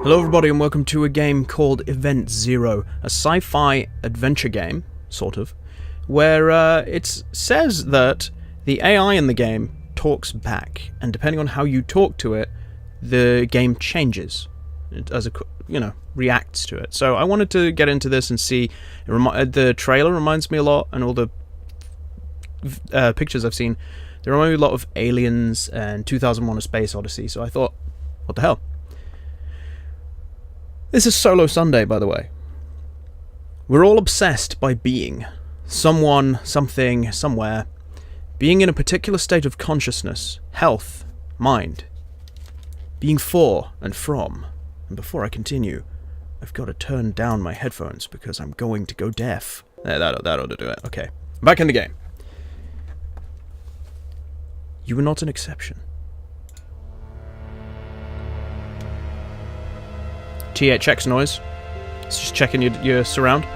Hello everybody and welcome to a game called Event Zero, a sci-fi adventure game, sort of, where it says that the AI in the game talks back, and depending on how you talk to it, the game changes, as reacts to it. So I wanted to get into this and see, the trailer reminds me a lot, and all the pictures I've seen, they remind me a lot of Aliens and 2001: A Space Odyssey, so I thought, what the hell? This is Solo Sunday, by the way. We're all obsessed by being. Someone, something, somewhere. Being in a particular state of consciousness, health, mind. Being for and from. And before I continue, I've got to turn down my headphones because I'm going to go deaf. That ought to do it. Okay. Back in the game. You are not an exception. THX noise. It's just checking your surround.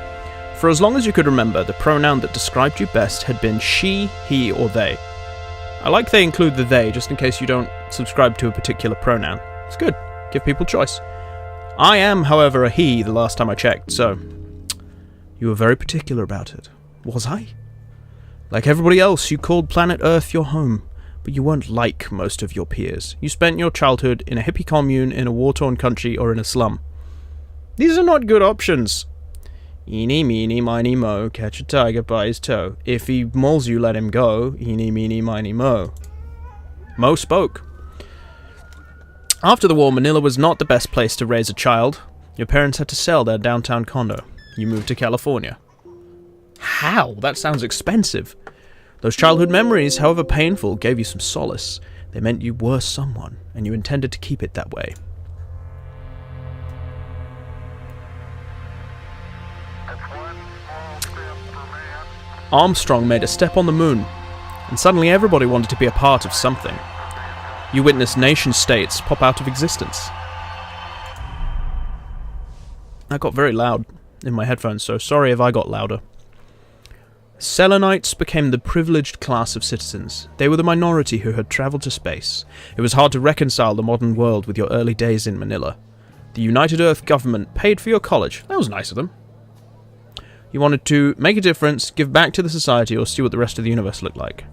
For as long as you could remember, the pronoun that described you best had been she, he, or they. I like they include the they, just in case you don't subscribe to a particular pronoun. It's good. Give people choice. I am, however, a he the last time I checked, so you were very particular about it. Was I? Like everybody else, you called planet Earth your home, but you weren't like most of your peers. You spent your childhood in a hippie commune, in a war-torn country, or in a slum. These are not good options. Eeny, meeny, miny, mo, catch a tiger by his toe. If he mauls you, let him go. Eeny, meeny, miny, mo. Mo spoke. After the war, Manila was not the best place to raise a child. Your parents had to sell their downtown condo. You moved to California. How? That sounds expensive. Those childhood memories, however painful, gave you some solace. They meant you were someone, and you intended to keep it that way. Armstrong made a step on the moon, and suddenly everybody wanted to be a part of something. You witnessed nation-states pop out of existence. That got very loud in my headphones, so sorry if I got louder. Selenites became the privileged class of citizens. They were the minority who had travelled to space. It was hard to reconcile the modern world with your early days in Manila. The United Earth government paid for your college. That was nice of them. You wanted to make a difference, give back to the society, or see what the rest of the universe looked like.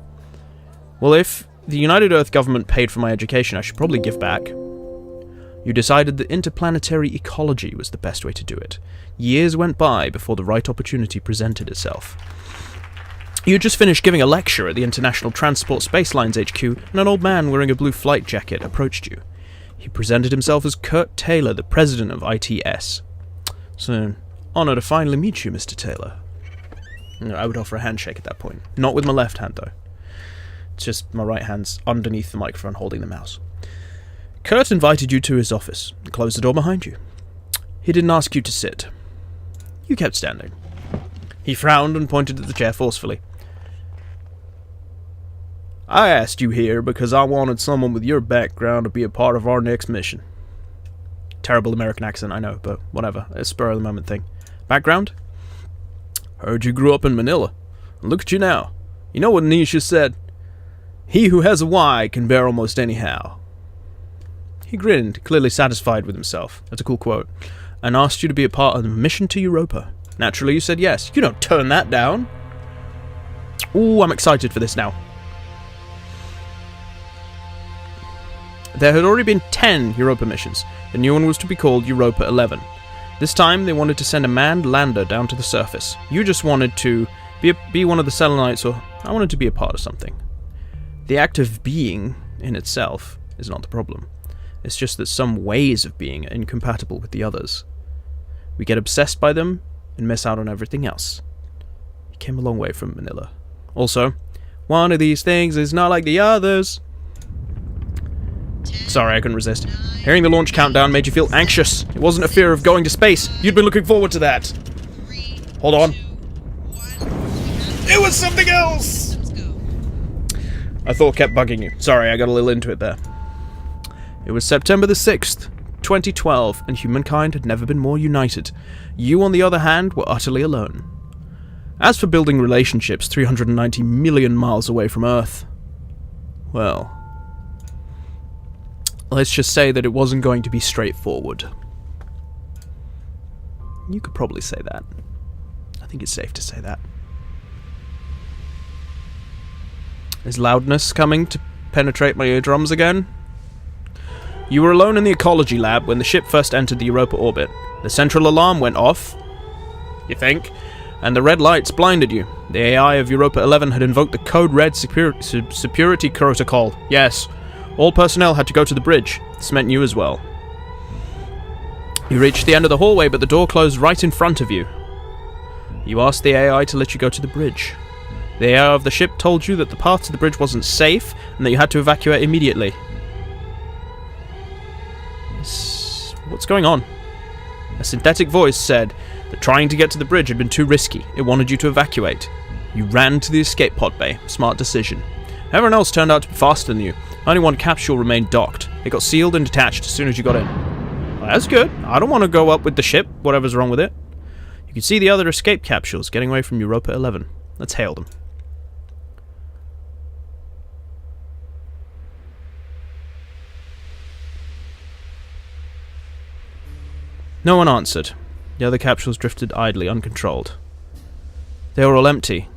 Well, if the United Earth government paid for my education, I should probably give back. You decided that interplanetary ecology was the best way to do it. Years went by before the right opportunity presented itself. You had just finished giving a lecture at the International Transport Space Lines HQ, and an old man wearing a blue flight jacket approached you. He presented himself as Kurt Taylor, the president of ITS. So, honor to finally meet you, Mr. Taylor. I would offer a handshake at that point. Not with my left hand, though. It's just my right hand's underneath the microphone holding the mouse. Kurt invited you to his office and closed the door behind you. He didn't ask you to sit. You kept standing. He frowned and pointed at the chair forcefully. I asked you here because I wanted someone with your background to be a part of our next mission. Terrible American accent, I know, but whatever. A spur-of-the-moment thing. Background? Heard you grew up in Manila. And look at you now. You know what Nietzsche said? He who has a why can bear almost anyhow. He grinned, clearly satisfied with himself. That's a cool quote. And asked you to be a part of the mission to Europa. Naturally, you said yes. You don't turn that down. Ooh, I'm excited for this now. There had already been 10 Europa missions. The new one was to be called Europa 11. This time, they wanted to send a manned lander down to the surface. You just wanted to be one of the Selenites, or I wanted to be a part of something. The act of being, in itself, is not the problem. It's just that some ways of being are incompatible with the others. We get obsessed by them, and miss out on everything else. You came a long way from Manila. Also, one of these things is not like the others. Sorry, I couldn't resist. Hearing the launch countdown made you feel anxious. It wasn't a fear of going to space. You'd been looking forward to that. Hold on. It was something else! I thought kept bugging you. Sorry, I got a little into it there. It was September the 6th, 2012, and humankind had never been more united. You, on the other hand, were utterly alone. As for building relationships 390 million miles away from Earth, well, let's just say that it wasn't going to be straightforward. You could probably say that. I think it's safe to say that. Is loudness coming to penetrate my eardrums again? You were alone in the ecology lab when the ship first entered the Europa orbit. The central alarm went off, you think, and the red lights blinded you. The AI of Europa 11 had invoked the Code Red security protocol. Yes, all personnel had to go to the bridge. This meant you as well. You reached the end of the hallway, but the door closed right in front of you. You asked the AI to let you go to the bridge. The AI of the ship told you that the path to the bridge wasn't safe, and that you had to evacuate immediately. What's going on? A synthetic voice said that trying to get to the bridge had been too risky. It wanted you to evacuate. You ran to the escape pod bay. Smart decision. Everyone else turned out to be faster than you. Only one capsule remained docked. It got sealed and detached as soon as you got in. Well, that's good. I don't want to go up with the ship, whatever's wrong with it. You can see the other escape capsules getting away from Europa 11. Let's hail them. No one answered. The other capsules drifted idly, uncontrolled. They were all empty.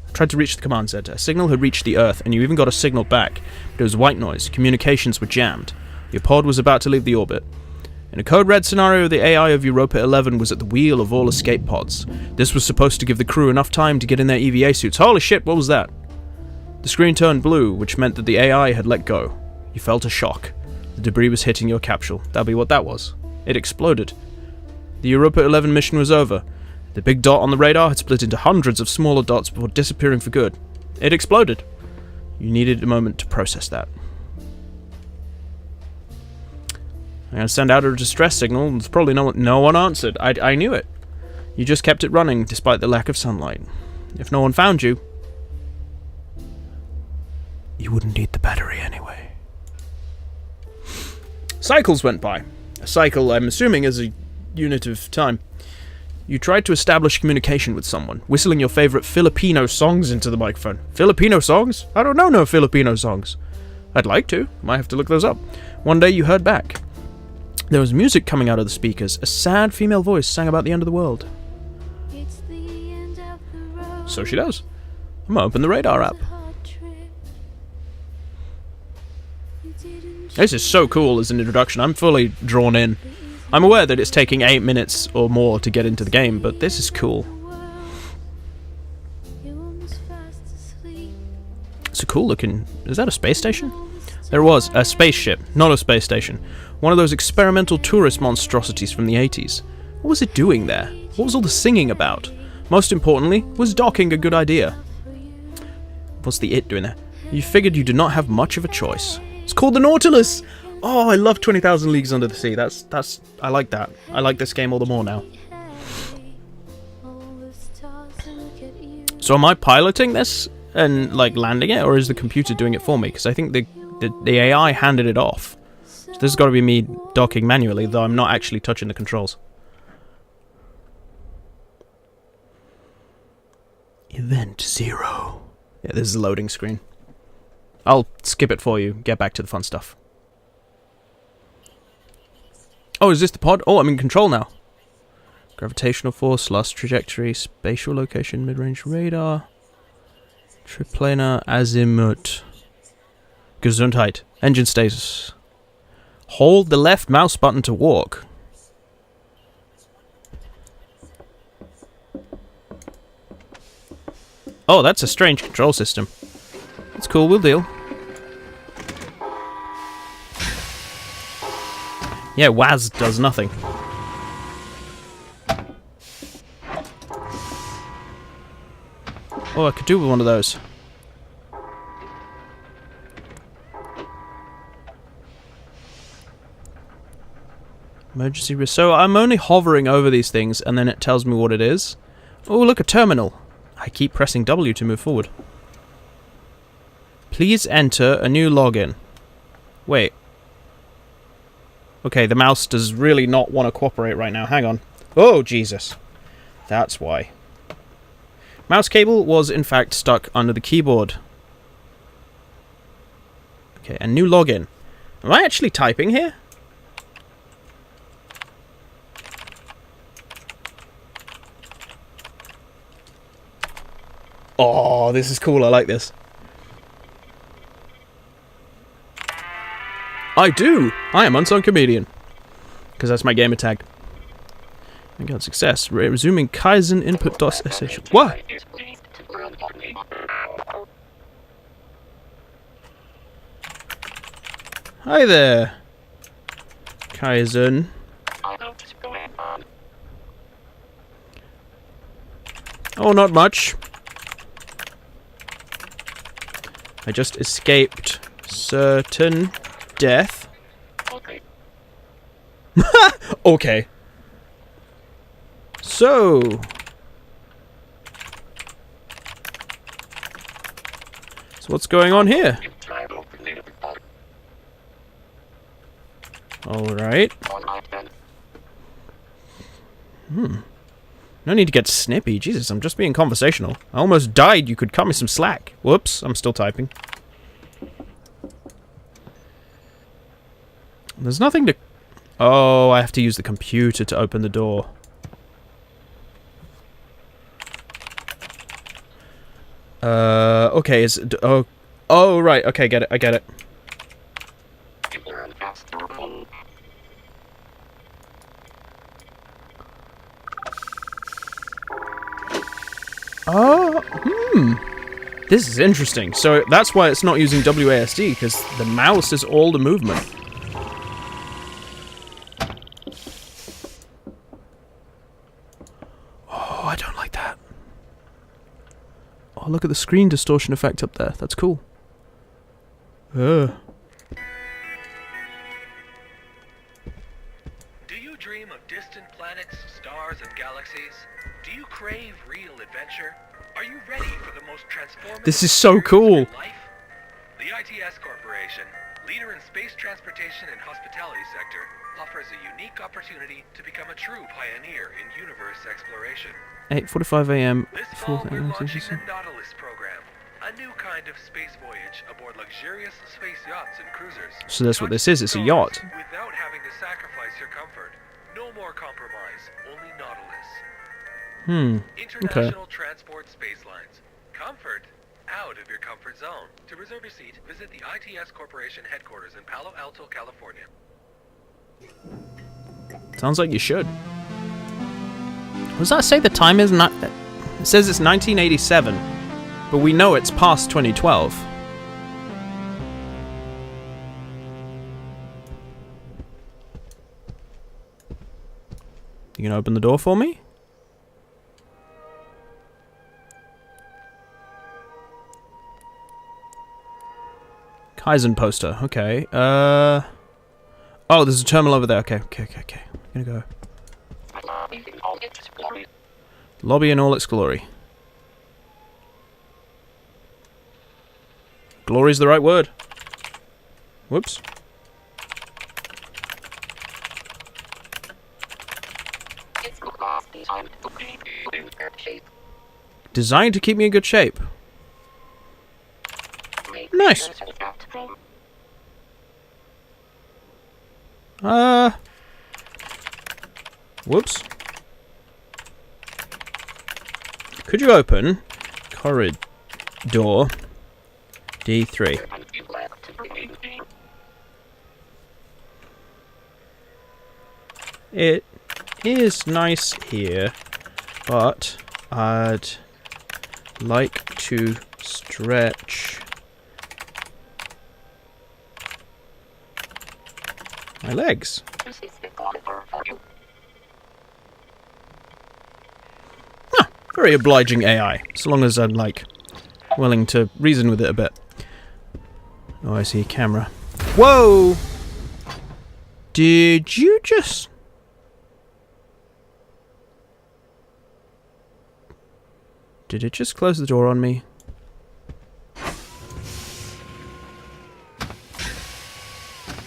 I tried to reach the command center. A signal had reached the Earth, and you even got a signal back. But it was white noise. Communications were jammed. Your pod was about to leave the orbit. In a Code Red scenario, the AI of Europa 11 was at the wheel of all escape pods. This was supposed to give the crew enough time to get in their EVA suits. Holy shit, what was that? The screen turned blue, which meant that the AI had let go. You felt a shock. The debris was hitting your capsule. That'll be what that was. It exploded. The Europa 11 mission was over. The big dot on the radar had split into hundreds of smaller dots before disappearing for good. It exploded. You needed a moment to process that. I'm going to send out a distress signal. There's probably no one answered. I knew it. You just kept it running despite the lack of sunlight. If no one found you, you wouldn't need the battery anyway. Cycles went by. A cycle, I'm assuming, is a unit of time. You tried to establish communication with someone, whistling your favorite Filipino songs into the microphone. Filipino songs? I don't know no Filipino songs. I'd like to. Might have to look those up. One day you heard back. There was music coming out of the speakers. A sad female voice sang about the end of the world. It's the end of the road. So she does. I'm gonna open the radar app. This is so cool as an introduction. I'm fully drawn in. I'm aware that it's taking 8 minutes or more to get into the game, but this is cool. It's a cool looking... Is that a space station? There was a spaceship, not a space station. One of those experimental tourist monstrosities from the 80s. What was it doing there? What was all the singing about? Most importantly, was docking a good idea? What's the it doing there? You figured you did not have much of a choice. It's called the Nautilus! Oh, I love 20,000 Leagues Under the Sea. I like that. I like this game all the more now. So am I piloting this and, like, landing it, or is the computer doing it for me? Because I think the AI handed it off. So this has got to be me docking manually, though I'm not actually touching the controls. Event 0. Yeah, this is a loading screen. I'll skip it for you. Get back to the fun stuff. Oh, is this the pod? Oh, I'm in control now. Gravitational force, lost trajectory, spatial location, mid-range radar, triplanar, azimuth, Gesundheit, engine status. Hold the left mouse button to walk. Oh, that's a strange control system. It's cool, we'll deal. Yeah, WAS does nothing. Oh, I could do with one of those. Emergency so I'm only hovering over these things and then it tells me what it is. Oh, look, a terminal. I keep pressing W to move forward. Please enter a new login. Wait. Okay, the mouse does really not want to cooperate right now. Hang on. Oh, Jesus. That's why. Mouse cable was, in fact, stuck under the keyboard. Okay, a new login. Am I actually typing here? Oh, this is cool. I like this. I do. I am Unsung Comedian. Because that's my gamer tag. I got success. Resuming Kaizen input DOS session. What? Hi there. Kaizen. Oh, not much. I just escaped certain death. Okay. So what's going on here? Alright. No need to get snippy. Jesus, I'm just being conversational. I almost died. You could cut me some slack. Whoops, I'm still typing. There's nothing to... Oh, I have to use the computer to open the door. Okay, is... Oh, right, okay, get it, I get it. This is interesting. So that's why it's not using WASD, because the mouse is all the movement. Oh, I don't like that. Oh, look at the screen distortion effect up there. That's cool. Do you dream of distant planets, stars, and galaxies? Do you crave real adventure? Are you ready for the most transformative... This is so cool. Life? The ITS Corporation, leader in space transportation and hospitality sector, offers a unique opportunity to become a true pioneer in universe exploration. 8:45 a.m. This fall, we're launching the Nautilus program, a new kind of space voyage aboard luxurious space yachts and cruisers. So that's what this is. It's a yacht. Without having to sacrifice your comfort. No more compromise, only Nautilus. International transport space lines. Comfort out of your comfort zone. To reserve your seat, visit the ITS Corporation headquarters in Palo Alto, California. Sounds like you should. What does that say the time is? It says it's 1987, but we know it's past 2012. You gonna open the door for me? Kaizen poster. Okay. Oh, there's a terminal over there. Okay. I'm gonna go. Lobby in all its glory. Glory's the right word. Whoops. Designed to keep me in good shape. Nice. Whoops. Could you open corridor D3? It is nice here, but I'd like to stretch my legs. Ah, very obliging AI, so long as I'm, like, willing to reason with it a bit. Oh, I see a camera. Whoa! Did you just... Did it just close the door on me?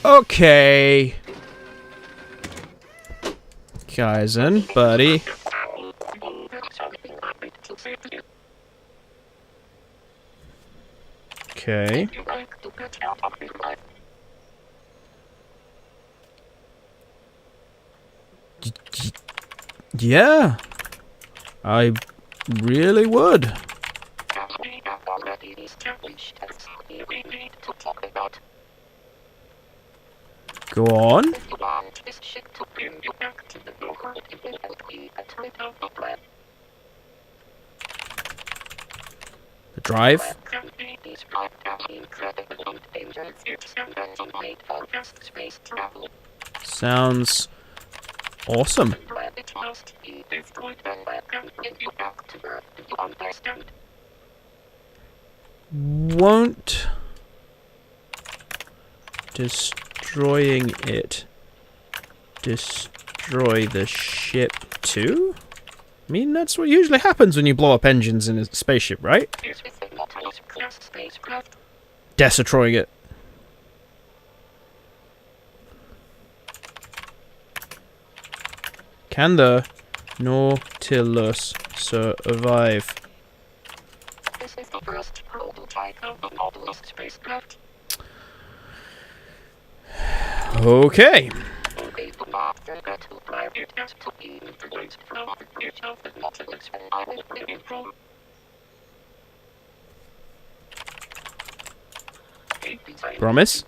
Okay. Kaizen, buddy. Okay. Yeah. I really would. Go on. The drive. Sounds awesome. Won't destroying it destroy the ship too? I mean, that's what usually happens when you blow up engines in a spaceship, right? Destroying it. Can the Nautilus survive? This is the first prototype of the Nautilus spacecraft. Okay. Promise?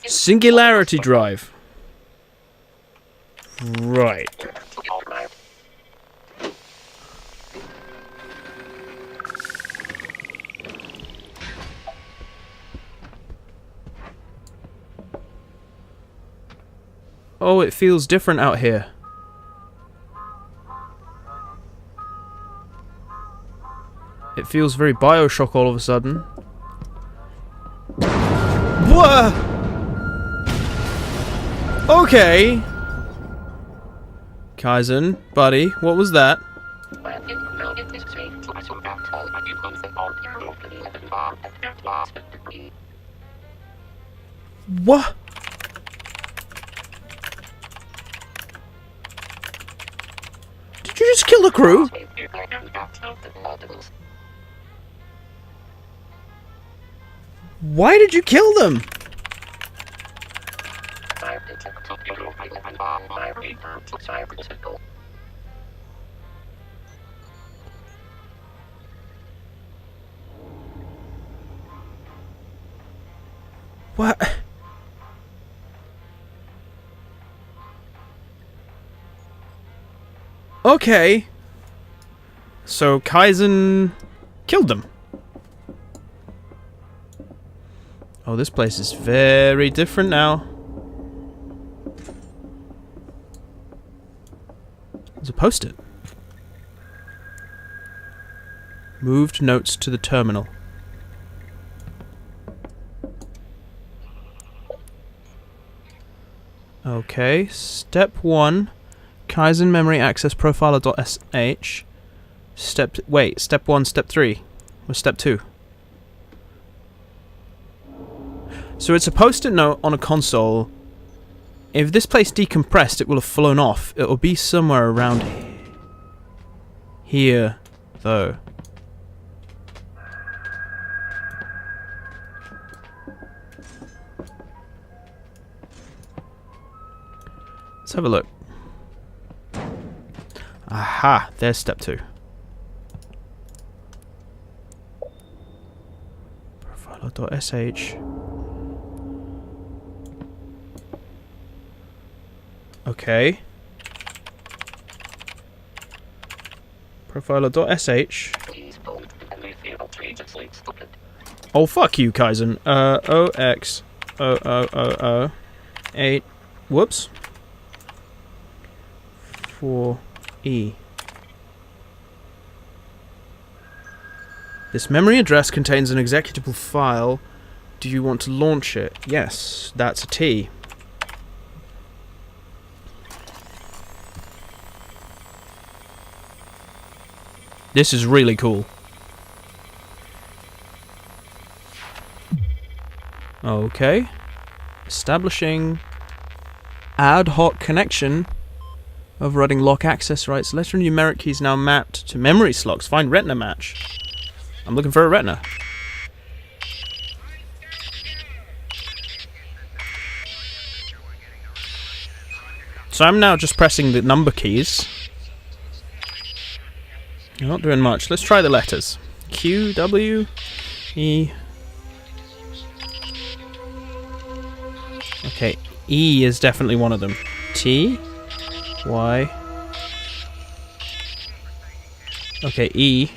Singularity drive. Right. Oh, it feels different out here. It feels very Bioshock all of a sudden. Whoa! Okay. Kaizen, buddy, what was that? What? Did you just kill the crew? Why did you kill them? What? Okay. So Kaizen killed them. Oh, this place is very different now. There's a post-it. Moved notes to the terminal. Okay, step 1. Kaizen memory access profiler.sh. Step 1, step 3. Or step 2. So it's a post-it note on a console. If this place decompressed, it will have flown off. It will be somewhere around here, though. Let's have a look. Aha, there's step 2. Profiler.sh. Okay. Profiler.sh. Oh, fuck you, Kaizen. OX0008. Whoops. 4E. This memory address contains an executable file. Do you want to launch it? Yes, that's a T. This is really cool. Okay. Establishing ad hoc connection. Overriding lock access rights. Letter and numeric keys now mapped to memory slots. Find retina match. I'm looking for a retina. So I'm now just pressing the number keys. I'm not doing much. Let's try the letters. Q, W, E. Okay, E is definitely one of them. T, Y. Okay, E.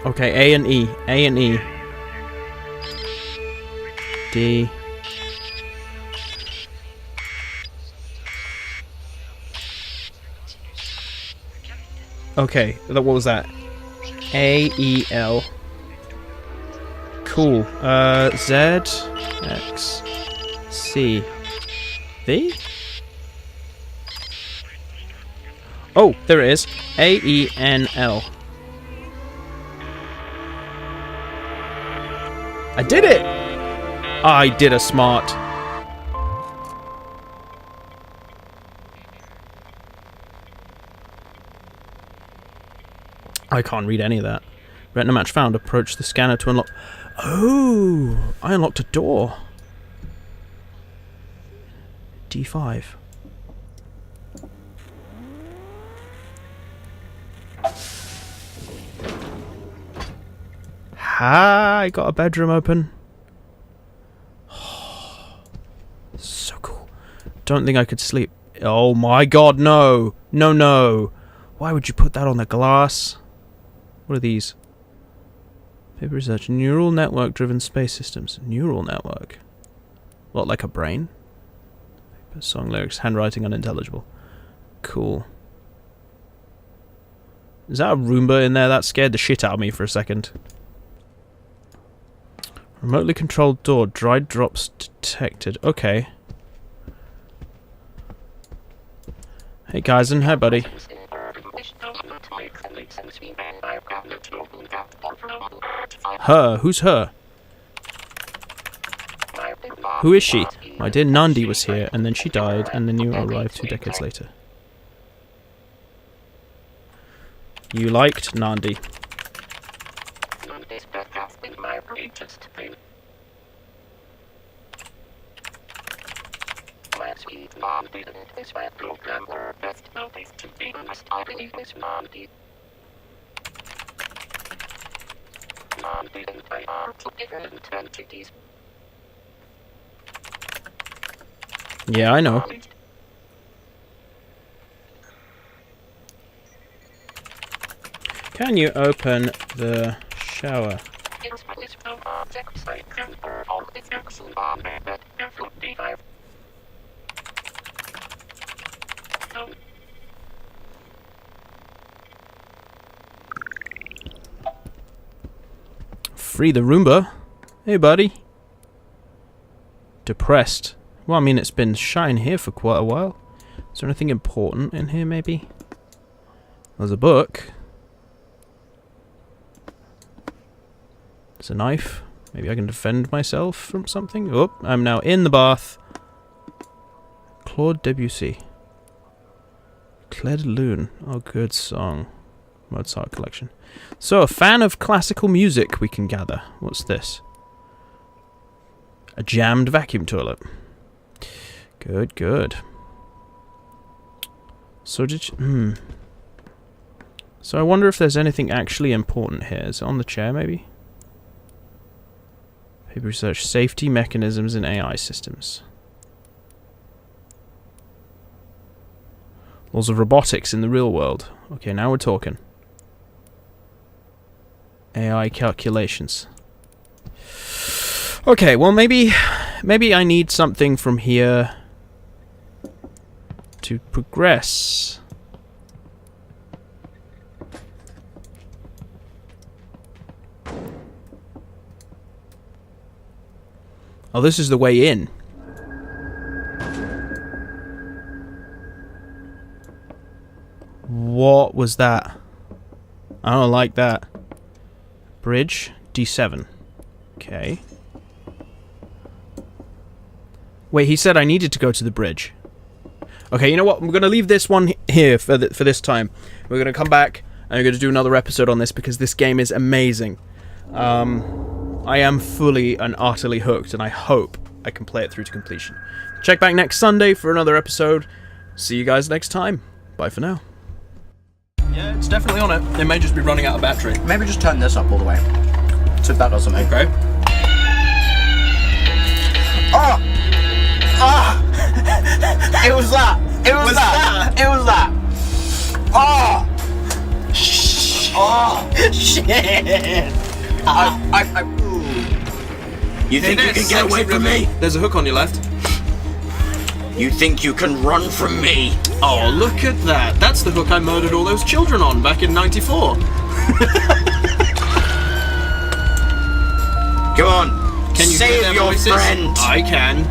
Okay, A and E. A and E. D. Okay, what was that? A, E, L. Cool. Z, X, C, V? Oh, there it is. A, E, N, L. I did it! I did a smart. I can't read any of that. Retina match found. Approach the scanner to unlock... Oh! I unlocked a door. D5. Ha! I got a bedroom open. So cool. Don't think I could sleep. Oh my god, no! No, no! Why would you put that on the glass? What are these? Paper research. Neural network driven space systems. Neural network. What, like a brain? Paper, song lyrics, handwriting unintelligible. Cool. Is that a Roomba in there? That scared the shit out of me for a second. Remotely controlled door. Dried drops detected. Okay. Hey guys, and hi buddy. Her? Who's her? Who is she? My dear Nandi was here, and then she died, and then you arrived 2 decades later. You liked Nandi. Last week, Mom didn't this web program or best notice to be honest, I believe it's Mom did. Mom didn't they are two different entities. Yeah, I know. Can you open the shower? Free the Roomba. Hey, buddy. Depressed. Well, I mean, it's been shying here for quite a while. Is there anything important in here, maybe? There's a book. There's a knife. Maybe I can defend myself from something. Oh, I'm now in the bath. Claude Debussy. Claire de Lune. Oh, good song. Mozart collection. So, a fan of classical music, we can gather. What's this? A jammed vacuum toilet. Good, good. So did you... So I wonder if there's anything actually important here. Is it on the chair, maybe? Paper research. Safety mechanisms in AI systems. Laws of robotics in the real world. Okay, now we're talking. AI calculations. Okay, well maybe I need something from here to progress. Oh, this is the way in. What was that? I don't like that. Bridge, D7. Okay. Wait, he said I needed to go to the bridge. Okay, you know what? I'm going to leave this one here for this time. We're going to come back I'm going to do another episode on this because this game is amazing. I am fully and utterly hooked, and I hope I can play it through to completion. Check back next Sunday for another episode. See you guys next time. Bye for now. Yeah, it's definitely on it. It may just be running out of battery. Maybe just turn this up all the way. See if that does something. Okay. Oh! Oh! It was that! It was that! It was that! Oh! Oh! Shit! You think you can get away from me? There's a hook on your left. You think you can run from me? Oh, look at that. That's the hook I murdered all those children on back in '94. Come on. Can you save hear their your voices? friend? I can.